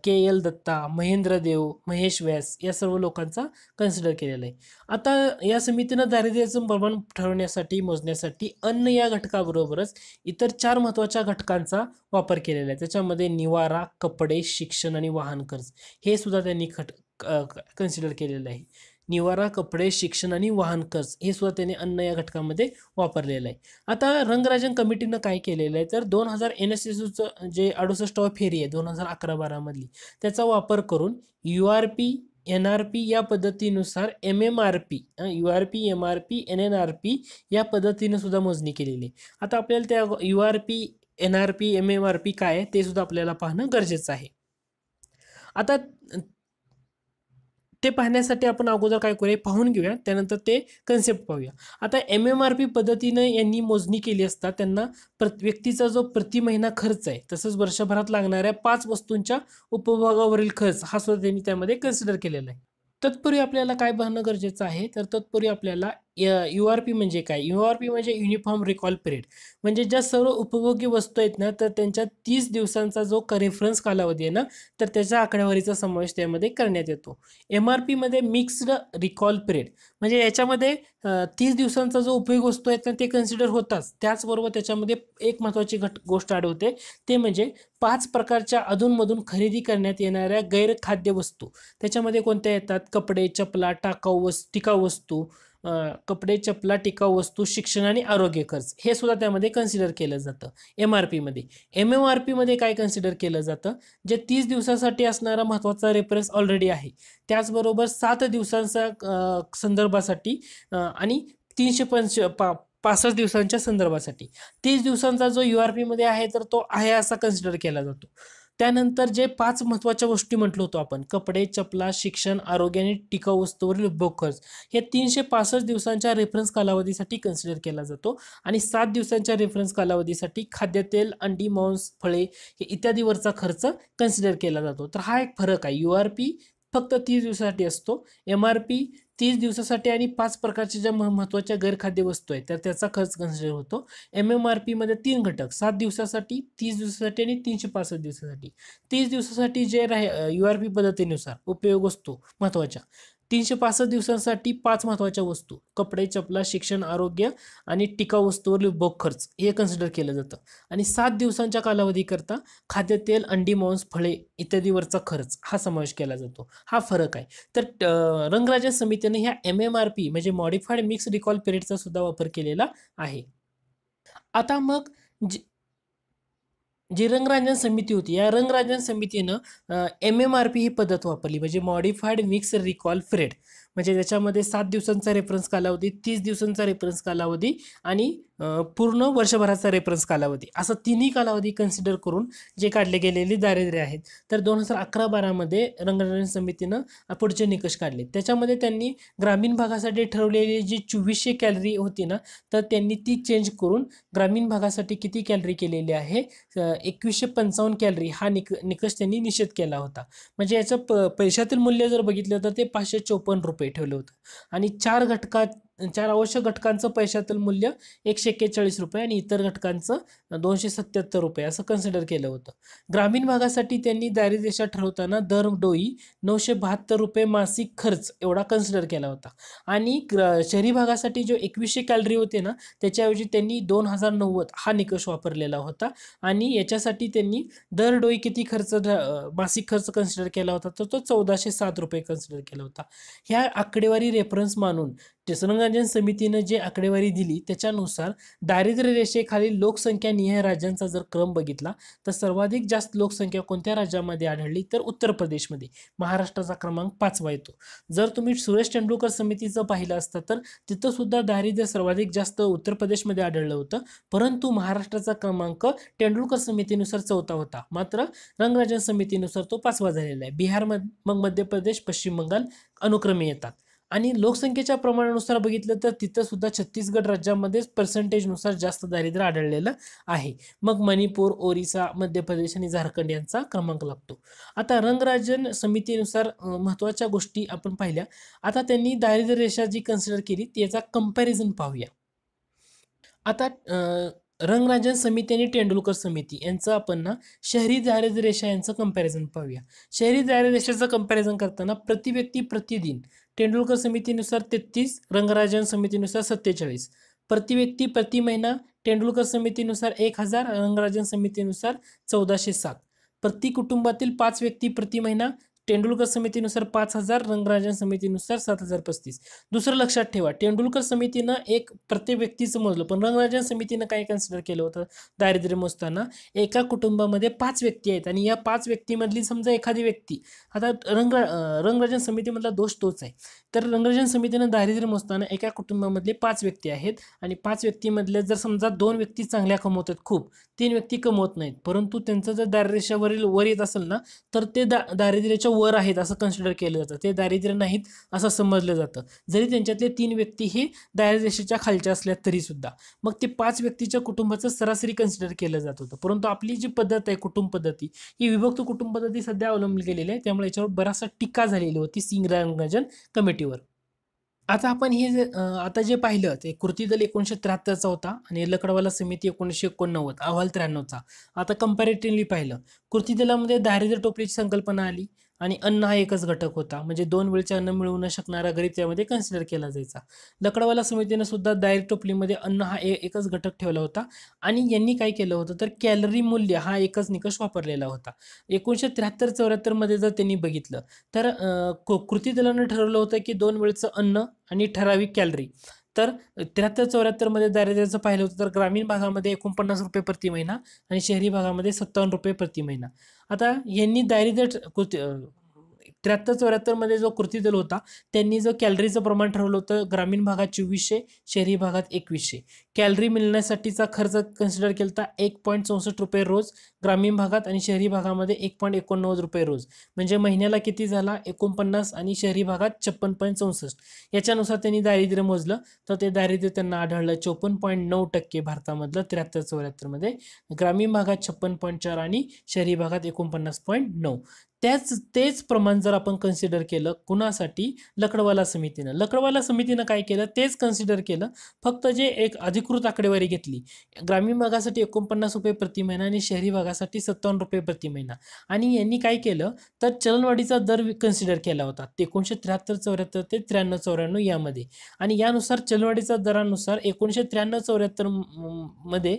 KL दत्ता, महेंद्र देव, महेश व्यास या सर्व लोकांचा कन्सिडर केलेला आहे. आता या समितीनं दारिद्र्याचं प्रमाण ठरवण्यासाठी मोजण्यासाठी अन्न या घटकाबरोबरच इतर 4 महत्त्वाच्या घटकांचा वापर केलेला आहे. त्याच्यामध्ये निवारा, कपडे, शिक्षण आणि वाहन कर्ज हे सुद्धा त्यांनी कन्सिडर केलेलं आहे. निवारा, कपडे, शिक्षण आणि वाहन कर्ज हे सुद्धा त्याने अन्न या घटकामध्ये वापरलेलं आहे. आता रंगराजन कमिटीनं काय केलेलं आहे तर 2000 NSSOचं जे 68वा फेरी आहे 2011-12 मधली त्याचा वापर करून URP, NRP या पद्धतीनुसार MMRP, URP, MRP, NNRP या पद्धतीने सुद्धा मोजणी केलेली आहे. आता आपल्याला त्या URP, NRP, MMRP काय आहे ते सुद्धा आपल्याला पाहणं गरजेचं आहे. आता ते पाहण्यासाठी आपण अगोदर काय करूया पाहून घेऊया, त्यानंतर ते कन्सेप्ट पाहूया. आता MMRP पद्धतीने यांनी मोजणी केली असता त्यांना व्यक्तीचा जो प्रति महिना खर्च आहे तसंच वर्षभरात लागणाऱ्या 5 वस्तूंच्या उपभोगावरील खर्च हा सुद्धा त्यांनी त्यामध्ये कन्सिडर केलेला आहे. तत्पूर्वी आपल्याला काय पाहणं गरजेचं आहे, तर तत्पूर्वी आपल्याला URP म्हणजे काय, URP म्हणजे युनिफॉर्म रिकॉल पिरियड, म्हणजे ज्या सर्व उपभोग्य वस्तू आहेत ना तर त्यांच्या 30 दिवसांचा जो रेफरन्स कालावधी आहे ना तर त्याच्या आकडेवारीचा समावेश त्यामध्ये करण्यात येतो. MRP मध्ये मिक्स्ड रिकॉल पिरियड, म्हणजे याच्यामध्ये 30 दिवसांचा जो उपयोग वस्तू आहेत ना ते कन्सिडर होताच, त्याचबरोबर त्याच्यामध्ये एक महत्त्वाची गोष्ट आढळते ते म्हणजे 5 प्रकारच्या अधूनमधून खरेदी करण्यात येणाऱ्या गैरखाद्य वस्तू. त्याच्यामध्ये कोणत्या येतात, कपडे, चपला, टिकाऊ वस्तू, कपडे, चपला, टिकाऊ वस्तू, शिक्षण आणि आरोग्य खर्च हे सुद्धा त्यामध्ये कन्सिडर केलं जातं MRP मध्ये. MMRP मध्ये काय कन्सिडर केलं जातं, जे 30 दिवसासाठी असणारा महत्त्वाचा रेफरन्स ऑलरेडी आहे, त्याचबरोबर 7 दिवसांचा संदर्भासाठी आणि 365 दिवसांच्या संदर्भासाठी 30 दिवसांचा जो URP मध्ये आहे तर तो आहे असा कन्सिडर केला जातो. त्यानंतर जे 5 महत्त्वाच्या गोष्टी म्हटलो होतो आपण, कपडे, चपला, शिक्षण, आरोग्य आणि टिकाऊ वस्तूवरील उपभोग खर्च, हे 365 दिवसांच्या रेफरन्स कालावधीसाठी कन्सिडर केला जातो आणि 7 दिवसांच्या रेफरन्स कालावधीसाठी खाद्यतेल, अंडी, मांस, फळे हे इत्यादीवरचा खर्च कन्सिडर केला जातो. तर हा एक फरक आहे. URP फक्त 30 दिवसासाठी असतो, MRP 30 दिवसासाठी आणि 5 प्रकारच्या ज्या महत्त्वाच्या गैरखाद्य वस्तू आहेत तर त्याचा खर्च कन्सिडर होतो. MMRP मध्ये 3 घटक, 7 दिवसासाठी, 30 दिवसासाठी आणि 365 दिवसासाठी. 30 दिवसासाठी जे URP पद्धतीनुसार उपयोग वस्तू महत्त्वाच्या, 365 दिवसांसाठी 5 महत्त्वाच्या वस्तू, कपडे, चपला, शिक्षण, आरोग्य आणि टिकाऊ वस्तूवरील उपभोग खर्च हे कन्सिडर केलं जातं आणि 7 दिवसांच्या कालावधीकरता खाद्यतेल, अंडी, मांस, फळे इत्यादीवरचा खर्च हा समावेश केला जातो. हा फरक आहे. तर रंगराजन समितीने ह्या MMRP म्हणजे मॉडिफाईड मिक्स रिकॉल पिरियडचा सुद्धा वापर केलेला आहे. आता मग जी रंगराजन समिती होती, या रंगराजन समितीनं MMRP ही पद्धत वापरली, म्हणजे मॉडिफाईड मिक्स रिकॉल पिरियड, म्हणजे त्याच्यामध्ये 7 दिवसांचा रेफरन्स कालावधी, 30 दिवसांचा रेफरन्स कालावधी आणि पूर्ण वर्षभराचा रेफरन्स कालावधी, असं तिन्ही कालावधी कन्सिडर करून जे काढले गेलेले दारिद्र्य आहेत. तर 2011-12 मध्ये रंगराजन समितीनं पुढचे निकष काढले. त्याच्यामध्ये त्यांनी ग्रामीण भागासाठी ठरवलेली जी 2400 कॅलरी होती ना तर त्यांनी ती चेंज करून ग्रामीण भागासाठी किती कॅलरी केलेली आहे, 2155 कॅलरी हा निकष त्यांनी निश्चित केला होता. म्हणजे याचं पैशातील मूल्य जर बघितलं तर ते 554 रुपये ठेवलं होतं आणि 4 आवश्यक घटकांचं पैशातील मूल्य 141 रुपये आणि इतर घटकांचं 277 रुपये असं कन्सिडर केलं होतं. ग्रामीण भागासाठी त्यांनी दारिद्र्य ठरवताना दर डोई 972 रुपये मासिक खर्च एवढा कन्सिडर केला होता आणि शहरी भागासाठी जो 2100 कॅलरी होते ना त्याच्याऐवजी त्यांनी 2090 हा निकष वापरलेला होता आणि याच्यासाठी त्यांनी दर डोई किती खर्च मासिक खर्च कन्सिडर केला होता तर तो 1407 रुपये कन्सिडर केला होता. ह्या आकडेवारी रेफरन्स मानून रंगराजन समितीनं जे आकडेवारी दिली त्याच्यानुसार दारिद्र्य रेषेखालील लोकसंख्या निहाय राज्यांचा जर क्रम बघितला तर सर्वाधिक जास्त लोकसंख्या कोणत्या राज्यामध्ये आढळली तर उत्तर प्रदेशमध्ये. महाराष्ट्राचा क्रमांक 5वा येतो. जर तुम्ही सुरेश तेंडुलकर समितीचं पाहिलं असतं तर तिथं सुद्धा दारिद्र्य सर्वाधिक जास्त उत्तर प्रदेशमध्ये आढळलं होतं, परंतु महाराष्ट्राचा क्रमांक तेंडुलकर समितीनुसार 4था होता, मात्र रंगराजन समितीनुसार तो 5वा झालेला आहे. बिहार, मग मध्य प्रदेश, पश्चिम बंगाल अनुक्रमे येतात. आणि लोकसंख्येच्या प्रमाणानुसार बघितलं तर तिथं सुद्धा छत्तीसगड राज्यामध्येच पर्सेंटेजनुसार जास्त दारिद्र्य आढळलेलं आहे. मग मणिपूर, ओरिसा, मध्य प्रदेश आणि झारखंड यांचा क्रमांक लागतो. आता रंगराजन समितीनुसार महत्त्वाच्या गोष्टी आपण पाहिल्या. आता त्यांनी दारिद्र्य रेषा जी कन्सिडर केली त्याचा कंपॅरिझन पाहूया. आता रंगराजन समिती आणि तेंडुलकर समिती यांचं आपण ना शहरी दारिद्र्य रेषा यांचं कंपॅरिझन पाहूया. शहरी दारिद्र्य रेषेचं कंपॅरिझन करताना प्रति व्यक्ती प्रतिदिन तेंडुलकर समितीनुसार 33, रंगराजन समितीनुसार 47, प्रति व्यक्ती प्रति महिना तेंडुलकर समितीनुसार 1000, रंगराजन समितीनुसार 1407, प्रति कुटुंबातील 5 व्यक्ती प्रति महिना तेंडुलकर समितीनुसार 5000, रंगराजन समितीनुसार 7035. दुसरं लक्षात ठेवा, तेंडुलकर समितीनं एक प्रत्येक व्यक्तीचं मोजलं, पण रंगराजन समितीनं काय कन्सिडर केलं होतं दारिद्र्य मोजताना, एका कुटुंबामध्ये 5 व्यक्ती आहेत आणि या 5 व्यक्तीमधली समजा एखादी व्यक्ती, आता रंगराजन समितीमधला दोष तोच आहे. तर रंगराजन समितीनं दारिद्र्य मोजताना एका कुटुंबामधले 5 व्यक्ती आहेत आणि 5 व्यक्तीमधले जर समजा 2 व्यक्ती चांगल्या कमवतात खूप, 3 व्यक्ती कमवत नाहीत, परंतु त्यांचं जर दारिद्र्य रेषेवरील वर येत असेल ना तर ते दारिद्र्याच्या वर आहेत असं कन्सिडर केलं जातं, ते दारिद्र्य नाहीत असं समजलं जातं, जरी त्यांच्यातले 3 व्यक्ती हे दारिद्र्य रेषेच्या खालच्या असल्या तरी सुद्धा. मग ते 5 व्यक्तीच्या कुटुंबाचं सरासरी कन्सिडर केलं जात होतं. परंतु आपली जी पद्धत आहे कुटुंब पद्धती, ही विभक्त कुटुंब पद्धती सध्या अवलंबली गेलेली आहे, त्यामुळे याच्यावर बराचसा टीका झालेली होती सिंग रंगराजन कमिटीवर. आता आपण आता जे पाहिलं ते कृती दल 1973चा होता आणि लकडवाला समिती 1989 अहवाल 93चा. आता कंपॅरेटिव्हली पाहिलं, कृती दलामध्ये दारिद्र्य टोपलीची संकल्पना आली आणि अन्न हा एकच घटक होता, म्हणजे 2 वेळचे अन्न मिळवू न शकणारा गरीब त्यामध्ये कन्सिडर केला जायचा. लकडवाला समितीने सुद्धा दारिद्र्य टोपलीमध्ये अन्न हा एकच घटक ठेवला होता आणि यांनी काय केलं होतं तर कॅलरी मूल्य हा एकच निकष वापरलेला होता. 1973-74 मध्ये जर त्यांनी बघितलं तर कृती दलानं ठरवलं होतं की 2 वेळचं अन्न आणि ठराविक कॅलरी. तर 73-74 मध्ये दारिद्र्याचं पाहिलं होतं तर ग्रामीण भागामध्ये 49 रुपये प्रति महिना आणि शहरी भागामध्ये 57 रुपये प्रति महिना. आता यांनी दारिद्र्य 73-74 मध्ये जो कृती दल होता त्यांनी जो कॅलरीचं प्रमाण ठरवलं होतं ग्रामीण भागात 2400, शहरी भागात 2100. कॅलरी मिळण्यासाठीचा खर्च कन्सिडर केला होता 1.64 रुपये रोज ग्रामीण भागात आणि शहरी भागामध्ये 1.89 रुपये रोज, म्हणजे महिन्याला किती झाला 49 आणि शहरी भागात 56.64. याच्यानुसार त्यांनी दारिद्र्य मोजलं तर ते दारिद्र्य त्यांना आढळलं 54.9% भारतामधलं 73-74 मध्ये, ग्रामीण भागात 56.4 आणि शहरी भागात 49.9. तेच प्रमाण जर आपण कन्सिडर केलं कुणासाठी लकडवाला समितीनं काय केलं तेच कन्सिडर केलं, फक्त जे एक अधिकृत आकडेवारी घेतली ग्रामीण भागासाठी 49 रुपये प्रति महिना आणि शहरी भागासाठी 57 रुपये प्रति महिना. आणि यांनी काय केलं तर चलनवाढीचा दर कन्सिडर केला होता 1973-74 ते 93-94 यामध्ये, आणि यानुसार चलनवाढीचा दरानुसार 1993-74 मध्ये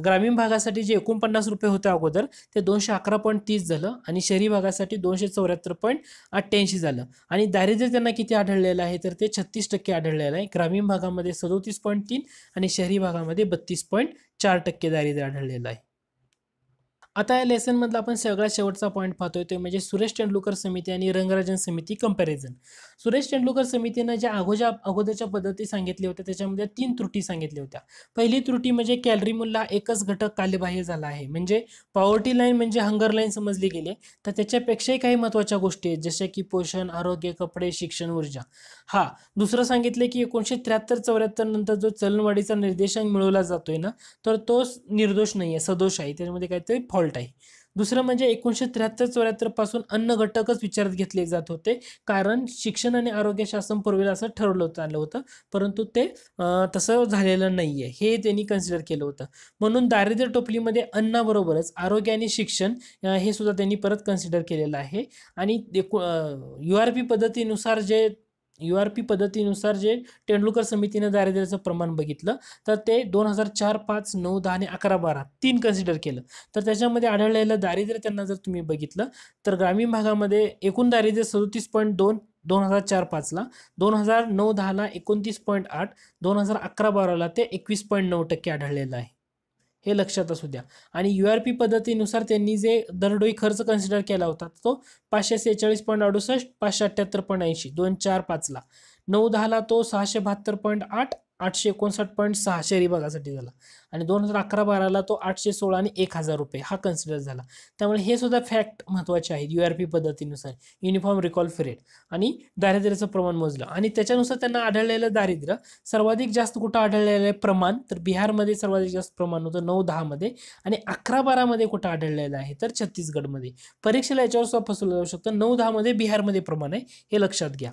ग्रामीण भागासाठी जे 49 रुपये होते अगोदर ते 211.30 झालं आणि शहरी भागासाठी 274.88 झालं. आणि दारिद्र्य त्यांना किती आढळलेलं आहे तर ते 36% आढळलेलं आहे. ग्रामीण भागामध्ये 37.3 आणि शहरी भागामध्ये 32.4% दारिद्र्य आढळलेलं आहे. आता या लेसन मधला आपण सगळ्यात शेवटचा पॉईंट पाहतोय ते म्हणजे सुरेश तेंडुलकर समिती आणि रंगराजन समिती कंपॅरिझन. सुरेश तेंडुलकर समितीनं ज्या अगोदरच्या पद्धती सांगितल्या होत्या त्याच्यामध्ये 3 त्रुटी सांगितल्या होत्या. पहिली त्रुटी म्हणजे कॅलरी मूल्य एकच घटक कालबाह्य झाला आहे, म्हणजे पॉवर्टी लाईन म्हणजे हंगर लाईन समजली गेली, तर त्याच्यापेक्षाही काही महत्त्वाच्या गोष्टी आहेत जशा की पोषण, आरोग्य, कपडे, शिक्षण, ऊर्जा. दुसरं सांगितलं की 1973-74 नंतर जो चलनवाढीचा निर्देशांक मिळवला जातोय ना तर तो निर्दोष नाहीये, सदोष आहे, त्याच्यामध्ये काहीतरी फॉल्ट आहे. दुसरं म्हणजे 1973-74 पासून अन्न घटकच विचारात घेतले जात होते, कारण शिक्षण आणि आरोग्य शासन पुरवेल असं ठरवलं आलं होतं, परंतु ते तसं झालेलं नाहीये हे त्यांनी कन्सिडर केलं होतं. म्हणून दारिद्र्य टोपलीमध्ये अन्नाबरोबरच आरोग्य आणि शिक्षण हे सुद्धा त्यांनी परत कन्सिडर केलेलं आहे. आणि URP पद्धतीनुसार जे तेंडुलकर समितीनं दारिद्र्याचं प्रमाण बघितलं तर ते 2004, 5, 9, 10 आणि 11, 12 3 कन्सिडर केलं, तर त्याच्यामध्ये आढळलेलं दारिद्र्य त्यांना जर तुम्ही बघितलं तर ग्रामीण भागामध्ये एकूण दारिद्र्य 37.2 2004-5 ला, 2009-10 ला 29.8, 2011-12 ला ते 21.9% आढळलेलं आहे, हे लक्षात असू द्या. आणि URP पद्धतीनुसार त्यांनी जे दरडोई खर्च कन्सिडर केला होता तो 546.68, 578.80 2004-5 ला, 9-10 ला तो 672.8, 859.6 शहरी भागासाठी झाला, आणि 2011-12 ला तो 816 आणि 1000 रुपये हा कन्सिडर झाला. त्यामुळे हे सुद्धा फॅक्ट महत्त्वाचे आहेत. URP पद्धतीनुसार युनिफॉर्म रिकॉल पिरियड आणि दारिद्र्याचं प्रमाण मोजलं आणि त्याच्यानुसार त्यांना आढळलेलं दारिद्र्य सर्वाधिक जास्त कुठं आढळलेलं आहे प्रमाण तर बिहारमध्ये सर्वाधिक जास्त प्रमाण होतं 9-10 मध्ये, आणि 11-12 मध्ये कुठं आढळलेलं आहे तर छत्तीसगडमध्ये. परीक्षेला याच्यावर सुद्धा फसवलं जाऊ शकतं, 9-10 मध्ये बिहारमध्ये प्रमाण आहे हे लक्षात घ्या.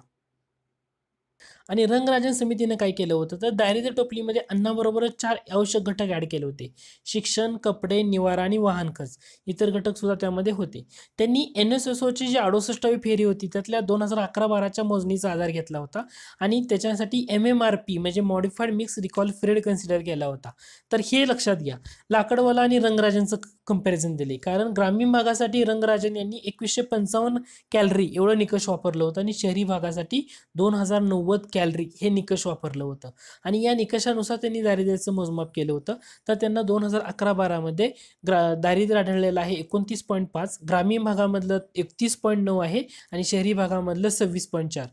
आणि रंगराजन समितीने काय केलं होतं तर दारिद्र्य टोपलीमध्ये अन्नाबरोबरच 4 आवश्यक घटक ऍड केले होते, शिक्षण, कपडे, निवारा आणि वाहन खर्च, इतर घटक सुद्धा त्यामध्ये होते. त्यांनी NSSOची जी 68वी फेरी होती त्यातल्या 2011-12च्या मोजणीचा आधार घेतला होता आणि त्याच्यासाठी MMRP म्हणजे modified mix recall period consider केला होता. तर हे लक्षात घ्या. लाकडवाला आणि रंगराजनचं कंपॅरिझन दिले, कारण ग्रामीण भागासाठी रंगराजन यांनी 2155 कॅलरी एवढं निकष वापरलं होतं आणि शहरी भागासाठी 2090 कॅलरी हे निकष वापरलं होतं, आणि या निकषानुसार त्यांनी दारिद्र्याचं मोजमाप केलं होतं. तर त्यांना 2011-12 मध्ये दारिद्र्य आढळलेलं आहे 29.5, ग्रामीण भागामधलं 31.9 आहे आणि शहरी भागामधलं 26.4.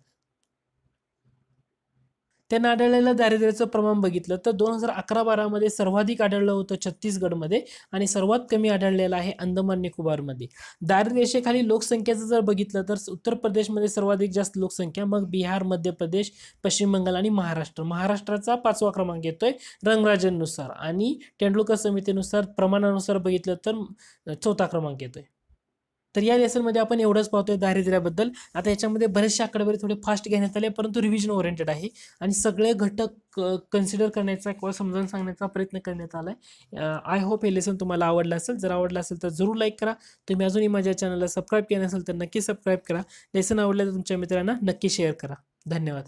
त्यांना आढळलेलं दारिद्र्याचं प्रमाण बघितलं तर 2011-12 सर्वाधिक आढळलं होतं छत्तीसगडमध्ये आणि सर्वात कमी आढळलेलं आहे अंदमान निकोबारमध्ये. दारिद्र्य रेषेखाली लोकसंख्येचं जर बघितलं तर उत्तर प्रदेशमध्ये सर्वाधिक जास्त लोकसंख्या, मग बिहार, मध्य प्रदेश, पश्चिम बंगाल आणि महाराष्ट्र. महाराष्ट्राचा 5वा क्रमांक येतोय रंगराजननुसार आणि तेंडुलकर समितीनुसार प्रमाणानुसार बघितलं तर 4था क्रमांक येतोय. तर या लेसनमध्ये आपण एवढंच पाहतोय दारिद्र्याबद्दल. आता याच्यामध्ये बरेचसे आकडेवारी थोडे फास्ट घेण्यात आले, परंतु रिव्हिजन ओरिएंटेड आहे आणि सगळे घटक कन्सिडर करण्याचा किंवा समजावून सांगण्याचा प्रयत्न करण्यात आला आहे. आय होप हे लेसन तुम्हाला आवडलं असेल. जर आवडलं असेल तर जरूर लाईक करा. तुम्ही अजूनही माझ्या चॅनलला सबस्क्राईब केलं नसेल तर नक्की सबस्क्राईब करा. लेसन आवडलं तर तुमच्या मित्रांना नक्की शेअर करा. धन्यवाद.